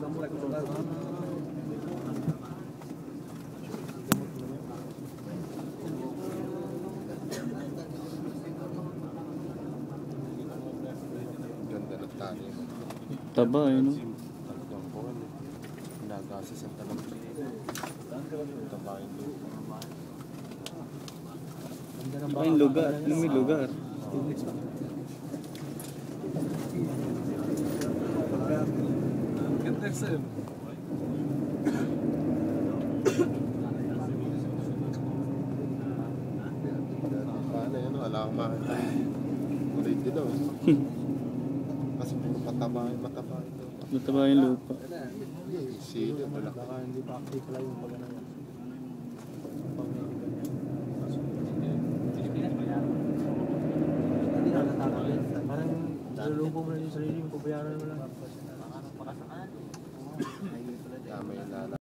Ganda ng tani. Taba eh, no? Nagasa sa talang. Taba yung lupa. Iba yung lugar. Ano may lugar? Ganda sa'yo. Paano yan? Wala kang makita. Ulit din daw. Kasi mataba yung mataba ito. Mataba yung lupa. Sino? Wala ka. Hindi pa active pala yung pagano yan. Hindi na natakot. Parang nalulungkot mo na yung sarili mo, pabayaran mo lang.